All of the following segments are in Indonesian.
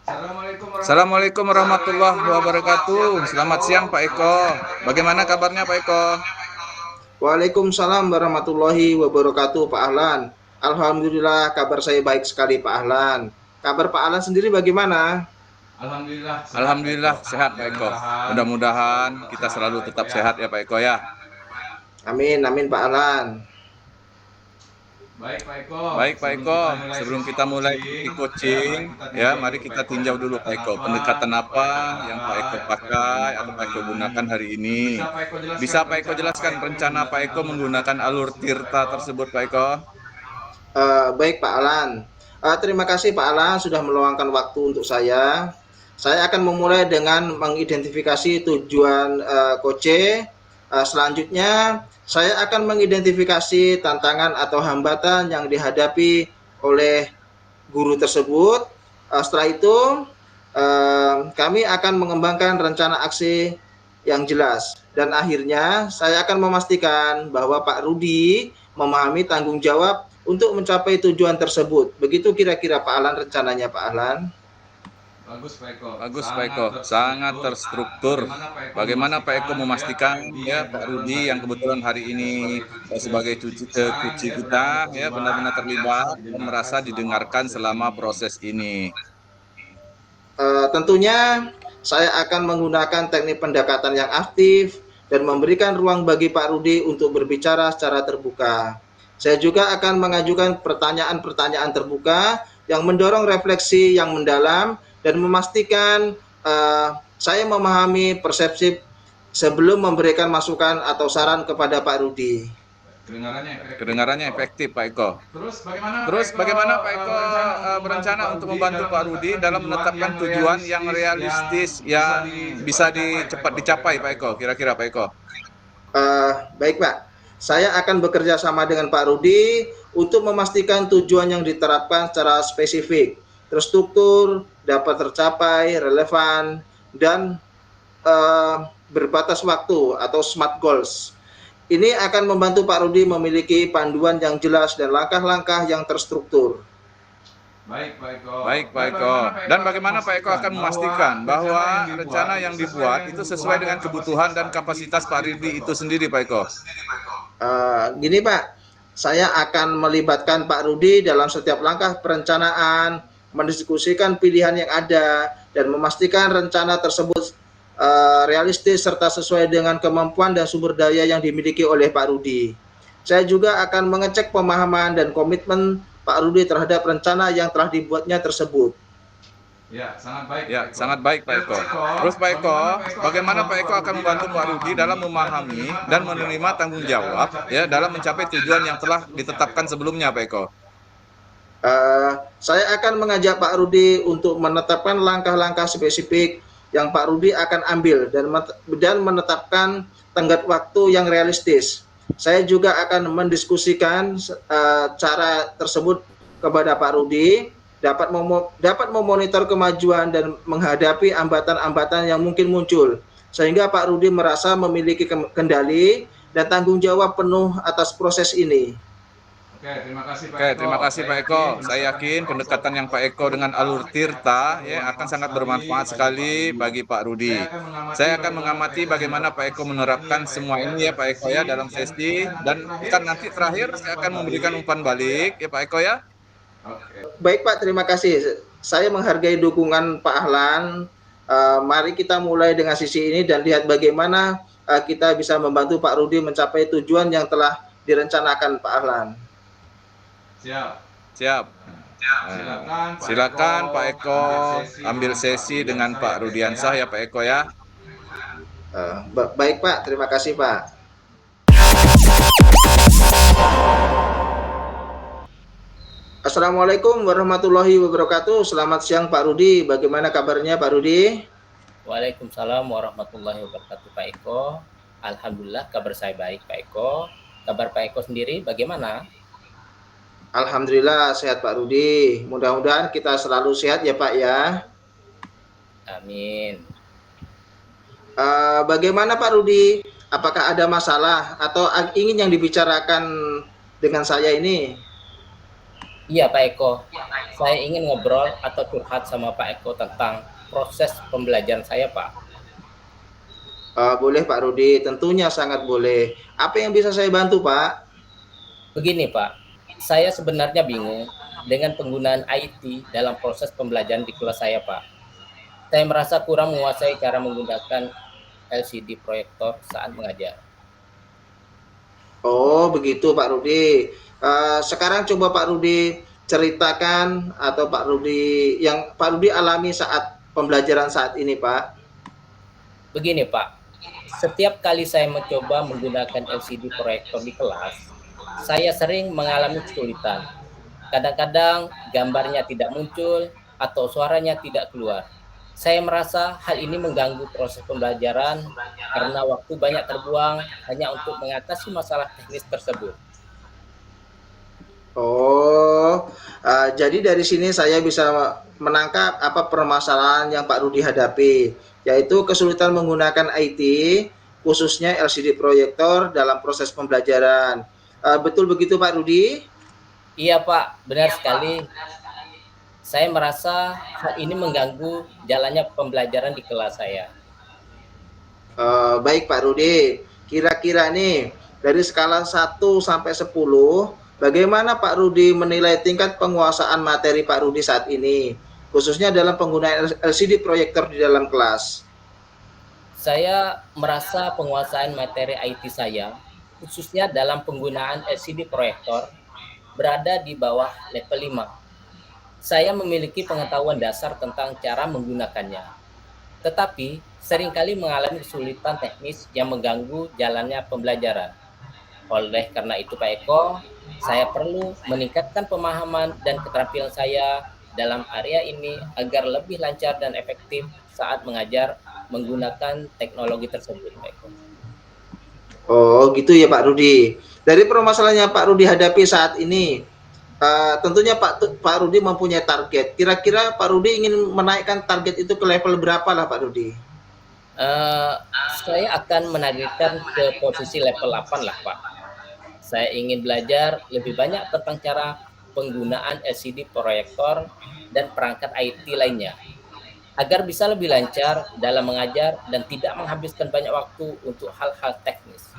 Assalamualaikum warahmatullahi wabarakatuh. Selamat siang Pak Eko. Bagaimana kabarnya Pak Eko? Waalaikumsalam warahmatullahi wabarakatuh, Pak Ahlan. Alhamdulillah, kabar saya baik sekali, Pak Ahlan. Kabar Pak Ahlan sendiri bagaimana? Alhamdulillah sehat Pak Eko. Mudah-mudahan kita selalu tetap sehat ya Pak Eko ya. Amin, amin, Pak Ahlan. Baik Pak Eko, sebelum kita mulai coaching ya, mari kita tinjau dulu Pak Eko. Pendekatan apa yang Pak Eko pakai atau Pak Eko gunakan hari ini? Bisa Pak Eko jelaskan rencana Pak Eko menggunakan alur tirta tersebut Pak Eko? Baik, Pak Ahlan. Terima kasih Pak Ahlan sudah meluangkan waktu untuk saya. Saya akan memulai dengan mengidentifikasi tujuan Koce. Selanjutnya, saya akan mengidentifikasi tantangan atau hambatan yang dihadapi oleh guru tersebut. Setelah itu, kami akan mengembangkan rencana aksi yang jelas. Dan akhirnya, saya akan memastikan bahwa Pak Rudi memahami tanggung jawab untuk mencapai tujuan tersebut. Begitu kira-kira Pak Ahlan rencananya, Pak Ahlan. Bagus Pak Eko, sangat terstruktur. Bagaimana Pak Eko memastikan ya Pak Rudi yang kebetulan hari ini sebagai kunci kita ya benar-benar terlibat dan merasa didengarkan selama proses ini. Tentunya saya akan menggunakan teknik pendekatan yang aktif dan memberikan ruang bagi Pak Rudi untuk berbicara secara terbuka. Saya juga akan mengajukan pertanyaan-pertanyaan terbuka yang mendorong refleksi yang mendalam dan memastikan saya memahami persepsi sebelum memberikan masukan atau saran kepada Pak Rudi. Kedengarannya efektif Pak Eko. Terus bagaimana Pak Eko berencana untuk membantu Pak Rudi dalam menetapkan tujuan yang realistis yang bisa cepat dicapai Pak Eko, kira-kira Pak Eko? Baik Pak, saya akan bekerja sama dengan Pak Rudi untuk memastikan tujuan yang diterapkan secara spesifik, terstruktur, dapat tercapai, relevan, dan berbatas waktu atau SMART goals. Ini akan membantu Pak Rudi memiliki panduan yang jelas dan langkah-langkah yang terstruktur. Baik Pak Eko. Dan bagaimana Pak Eko akan memastikan bahwa rencana yang dibuat itu sesuai dengan kebutuhan dan kapasitas Pak Rudi itu sendiri Pak Eko? Gini Pak, saya akan melibatkan Pak Rudi dalam setiap langkah perencanaan, mendiskusikan pilihan yang ada, dan memastikan rencana tersebut realistis serta sesuai dengan kemampuan dan sumber daya yang dimiliki oleh Pak Rudi. Saya juga akan mengecek pemahaman dan komitmen Pak Rudi terhadap rencana yang telah dibuatnya tersebut. Ya, sangat baik Pak Eko. Terus Pak Eko, bagaimana Pak Eko akan membantu Pak Rudi dalam memahami dan menerima tanggung jawab ya dalam mencapai tujuan yang telah ditetapkan sebelumnya Pak Eko? Saya akan mengajak Pak Rudi untuk menetapkan langkah-langkah spesifik yang Pak Rudi akan ambil dan menetapkan tenggat waktu yang realistis. Saya juga akan mendiskusikan cara tersebut kepada Pak Rudi, dapat memonitor kemajuan dan menghadapi hambatan-hambatan yang mungkin muncul, sehingga Pak Rudi merasa memiliki kendali dan tanggung jawab penuh atas proses ini. Oke, terima kasih Pak Eko. Saya yakin pendekatan yang Pak Eko dengan alur tirta ya akan sangat bermanfaat sekali bagi Pak Rudi. Saya akan mengamati bagaimana Pak Eko menerapkan semua ini ya Pak Eko ya dalam sesi, dan kan nanti terakhir saya akan memberikan umpan balik ya Pak Eko ya. Baik Pak, terima kasih. Saya menghargai dukungan Pak Ahlan. Mari kita mulai dengan sisi ini dan lihat bagaimana kita bisa membantu Pak Rudi mencapai tujuan yang telah direncanakan Pak Ahlan. Siap. Silakan Pak Eko ambil sesi dengan Pak Rudiansah ya Pak Eko ya. Baik Pak, terima kasih Pak. Assalamualaikum warahmatullahi wabarakatuh. Selamat siang Pak Rudi. Bagaimana kabarnya Pak Rudi? Waalaikumsalam warahmatullahi wabarakatuh Pak Eko. Alhamdulillah kabar saya baik Pak Eko. Kabar Pak Eko sendiri bagaimana? Alhamdulillah sehat Pak Rudi. Mudah-mudahan kita selalu sehat ya Pak ya. Amin. Bagaimana Pak Rudi? Apakah ada masalah atau ingin yang dibicarakan dengan saya ini? Iya Pak Eko, saya ingin ngobrol atau curhat sama Pak Eko tentang proses pembelajaran saya Pak. Boleh Pak Rudi, tentunya sangat boleh. Apa yang bisa saya bantu Pak? Begini Pak, saya sebenarnya bingung dengan penggunaan IT dalam proses pembelajaran di kelas saya Pak. Saya merasa kurang menguasai cara menggunakan LCD proyektor saat mengajar. Oh begitu Pak Rudi. Sekarang coba Pak Rudi ceritakan atau Pak Rudi yang Pak Rudi alami saat pembelajaran saat ini Pak. Begini Pak, setiap kali saya mencoba menggunakan LCD proyektor di kelas, saya sering mengalami kesulitan. Kadang-kadang gambarnya tidak muncul atau suaranya tidak keluar. Saya merasa hal ini mengganggu proses pembelajaran karena waktu banyak terbuang hanya untuk mengatasi masalah teknis tersebut. Oh, jadi dari sini saya bisa menangkap apa permasalahan yang Pak Rudi hadapi, yaitu kesulitan menggunakan IT, khususnya LCD proyektor dalam proses pembelajaran. Betul begitu Pak Rudi? Iya Pak, benar sekali. Saya merasa hal ini mengganggu jalannya pembelajaran di kelas saya. Baik Pak Rudi, kira-kira nih dari skala 1 sampai 10, bagaimana Pak Rudi menilai tingkat penguasaan materi Pak Rudi saat ini, khususnya dalam penggunaan LCD proyektor di dalam kelas? Saya merasa penguasaan materi IT saya, khususnya dalam penggunaan LCD proyektor, berada di bawah level 5. Saya memiliki pengetahuan dasar tentang cara menggunakannya, tetapi seringkali mengalami kesulitan teknis yang mengganggu jalannya pembelajaran. Oleh karena itu Pak Eko, saya perlu meningkatkan pemahaman dan keterampilan saya dalam area ini agar lebih lancar dan efektif saat mengajar menggunakan teknologi tersebut Pak Eko. Oh gitu ya Pak Rudi. Dari permasalahan yang Pak Rudi hadapi saat ini, tentunya Pak Rudi mempunyai target. Kira-kira Pak Rudi ingin menaikkan target itu ke level berapa lah Pak Rudi? Eh, saya akan menargetkan ke posisi level 8 lah Pak. Saya ingin belajar lebih banyak tentang cara penggunaan LCD proyektor dan perangkat IT lainnya, agar bisa lebih lancar dalam mengajar dan tidak menghabiskan banyak waktu untuk hal-hal teknis.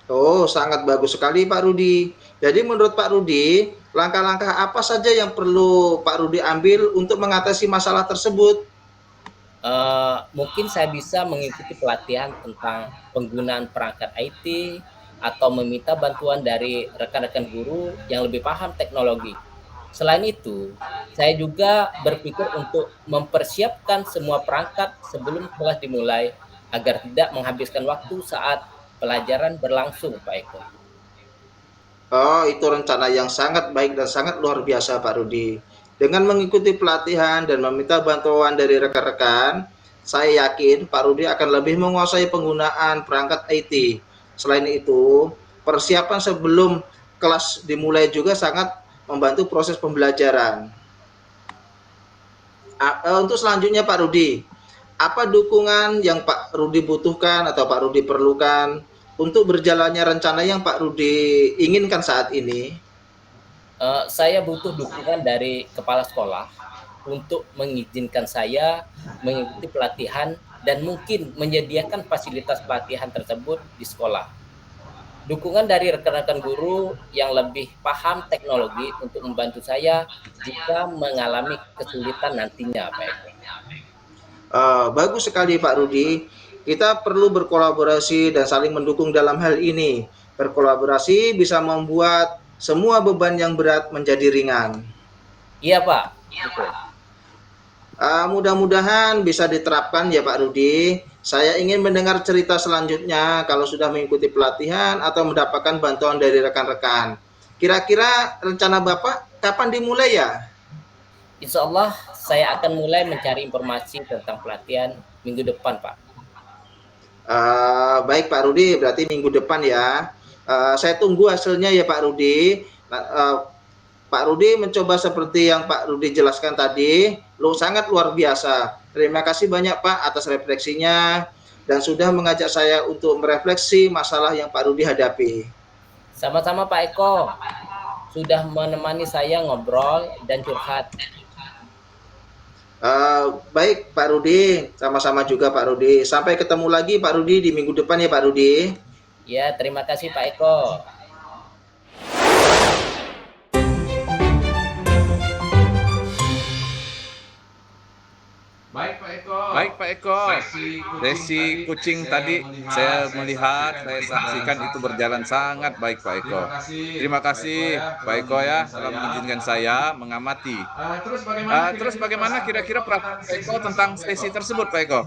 Oh, sangat bagus sekali Pak Rudi. Jadi menurut Pak Rudi, langkah-langkah apa saja yang perlu Pak Rudi ambil untuk mengatasi masalah tersebut? Mungkin saya bisa mengikuti pelatihan tentang penggunaan perangkat IT atau meminta bantuan dari rekan-rekan guru yang lebih paham teknologi. Selain itu, saya juga berpikir untuk mempersiapkan semua perangkat sebelum kelas dimulai agar tidak menghabiskan waktu saat pelajaran berlangsung, Pak Eko. Oh, itu rencana yang sangat baik dan sangat luar biasa Pak Rudi. Dengan mengikuti pelatihan dan meminta bantuan dari rekan-rekan, saya yakin Pak Rudi akan lebih menguasai penggunaan perangkat IT. Selain itu, persiapan sebelum kelas dimulai juga sangat membantu proses pembelajaran. Untuk selanjutnya Pak Rudi, apa dukungan yang Pak Rudi butuhkan atau Pak Rudi perlukan untuk berjalannya rencana yang Pak Rudi inginkan saat ini? Saya butuh dukungan dari kepala sekolah untuk mengizinkan saya mengikuti pelatihan dan mungkin menyediakan fasilitas pelatihan tersebut di sekolah. Dukungan dari rekan-rekan guru yang lebih paham teknologi untuk membantu saya jika mengalami kesulitan nantinya, Pak Eko. Bagus sekali Pak Rudi. Kita perlu berkolaborasi dan saling mendukung dalam hal ini. Berkolaborasi bisa membuat semua beban yang berat menjadi ringan. Iya, Pak. Betul. Mudah-mudahan bisa diterapkan ya Pak Rudi. Saya ingin mendengar cerita selanjutnya kalau sudah mengikuti pelatihan atau mendapatkan bantuan dari rekan-rekan. Kira-kira rencana Bapak kapan dimulai ya? Insya Allah saya akan mulai mencari informasi tentang pelatihan minggu depan, Pak. Baik Pak Rudi, berarti minggu depan ya. Saya tunggu hasilnya ya Pak Rudi. Pak Rudi mencoba seperti yang Pak Rudi jelaskan tadi, sangat luar biasa. Terima kasih banyak Pak atas refleksinya dan sudah mengajak saya untuk merefleksi masalah yang Pak Rudi hadapi. Sama-sama Pak Eko. sudah menemani saya ngobrol dan curhat. Baik Pak Rudi, sama-sama juga Pak Rudi. Sampai ketemu lagi Pak Rudi di minggu depan ya Pak Rudi. Ya, terima kasih Pak Eko. Baik Pak Eko, sesi kucing tadi saya melihat, saya saksikan itu berjalan sangat baik Pak Eko. Terima kasih Pak Eko ya telah mengizinkan saya mengamati. Terus bagaimana kira-kira perasaan Pak Eko tentang sesi tersebut Pak Eko?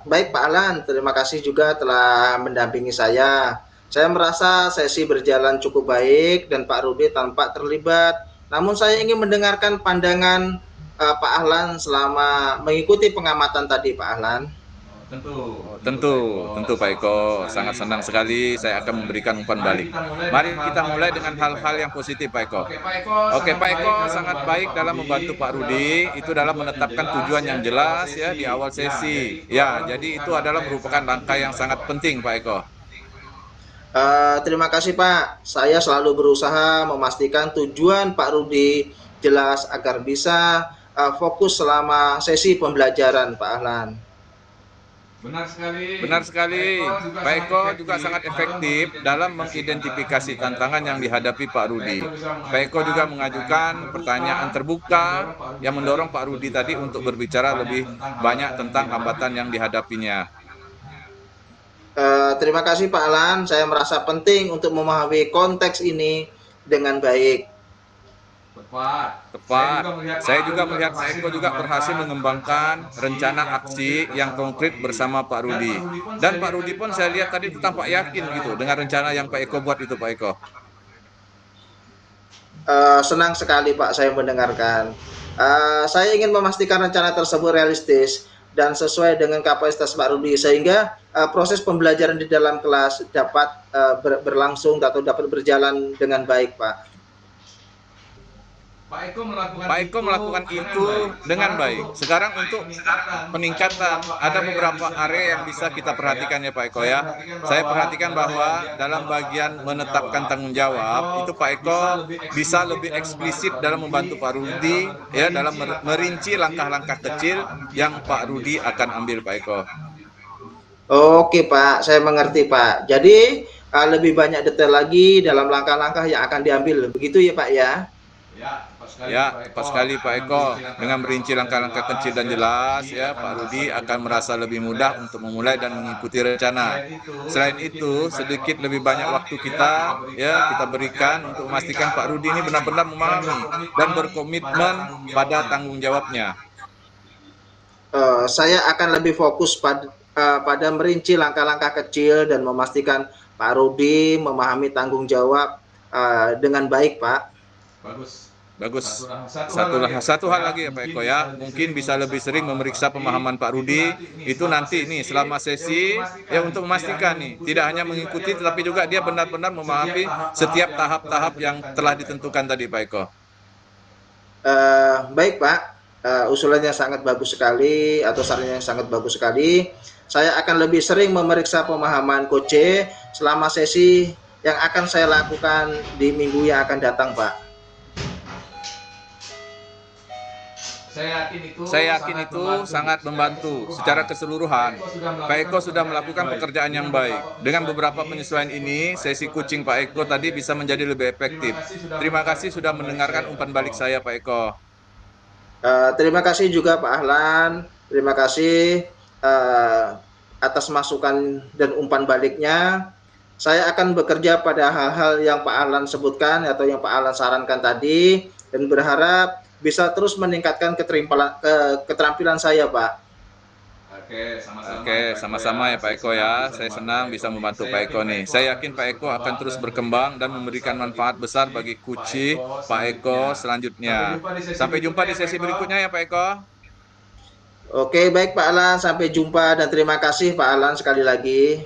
Baik Pak Alan, terima kasih juga telah mendampingi saya. Saya merasa sesi berjalan cukup baik dan Pak Rudi tampak terlibat. Namun saya ingin mendengarkan pandangan Pak Ahlan selama mengikuti pengamatan tadi Pak Ahlan. Tentu Pak Eko, sangat senang sekali saya akan memberikan umpan balik. Mari kita mulai dengan hal-hal yang positif Pak Eko. Oke Pak Eko, sangat baik dalam membantu Pak Rudi, itu dalam menetapkan tujuan yang jelas ya di awal sesi. Ya, jadi itu adalah merupakan langkah yang sangat penting Pak Eko. Terima kasih Pak, saya selalu berusaha memastikan tujuan Pak Rudi jelas agar bisa fokus selama sesi pembelajaran Pak Ahlan. Benar sekali. Pak Eko juga sangat efektif dalam mengidentifikasi tantangan yang dihadapi Pak Rudi. Pak Eko juga mengajukan pertanyaan terbuka yang mendorong Pak Rudi tadi untuk berbicara lebih banyak tentang hambatan yang dihadapinya. Terima kasih Pak Alan, saya merasa penting untuk memahami konteks ini dengan baik. Tepat. Saya juga melihat Pak Eko juga berhasil mengembangkan rencana aksi yang konkret bersama Pak Rudi. Dan Pak Rudi pun saya lihat tadi tampak yakin gitu dengan rencana yang Pak Eko buat itu Pak Eko. Senang sekali Pak saya mendengarkan. Saya ingin memastikan rencana tersebut realistis dan sesuai dengan kapasitas Pak Rudi sehingga proses pembelajaran di dalam kelas dapat berlangsung atau dapat berjalan dengan baik Pak. Pak Eko melakukan itu dengan baik. Sekarang untuk peningkatan, ada beberapa area yang bisa kita perhatikan ya Pak Eko ya. Saya perhatikan bahwa dalam bagian menetapkan tanggung jawab, itu Pak Eko bisa lebih eksplisit dalam membantu Pak Rudi ya dalam merinci langkah-langkah kecil yang Pak Rudi akan ambil Pak Eko. Oke Pak, saya mengerti Pak. Jadi lebih banyak detail lagi dalam langkah-langkah yang akan diambil, begitu ya Pak ya? Ya, tepat sekali Pak Eko. Dengan merinci langkah-langkah kecil dan jelas, ya Pak Rudi akan merasa lebih mudah untuk memulai dan mengikuti rencana. Selain itu, sedikit lebih banyak waktu kita berikan untuk memastikan Pak Rudi ini benar-benar memahami dan berkomitmen pada tanggung jawabnya. Saya akan lebih fokus pada merinci langkah-langkah kecil dan memastikan Pak Rudi memahami tanggung jawab dengan baik, Pak. Bagus. Satu hal lagi ya Pak Eko ya, mungkin bisa lebih sering memeriksa pemahaman Pak Rudi itu nanti nih selama sesi ya untuk memastikan nih tidak hanya mengikuti tetapi juga dia benar-benar memahami setiap tahap-tahap yang telah ditentukan tadi Pak Eko. Baik Pak, usulannya sangat bagus sekali atau sarannya sangat bagus sekali. Saya akan lebih sering memeriksa pemahaman Coach selama sesi yang akan saya lakukan di minggu yang akan datang Pak. Saya yakin itu sangat membantu secara keseluruhan. Pak Eko sudah melakukan pekerjaan yang baik. Dengan beberapa penyesuaian ini, sesi coaching Pak Eko tadi bisa menjadi lebih efektif. Terima kasih sudah mendengarkan umpan balik saya Pak Eko. Terima kasih juga Pak Ahlan. Terima kasih atas masukan dan umpan baliknya. Saya akan bekerja pada hal-hal yang Pak Ahlan sebutkan atau yang Pak Ahlan sarankan tadi dan berharap bisa terus meningkatkan keterampilan saya, Pak. Oke, sama-sama ya Pak Eko ya. Saya senang bisa membantu Pak Eko nih. Saya yakin Pak Eko akan terus berkembang dan memberikan manfaat besar bagi Kuci Pak Eko selanjutnya. Sampai jumpa di sesi berikutnya ya Pak Eko. Oke, baik Pak Alan. Sampai jumpa dan terima kasih Pak Alan sekali lagi.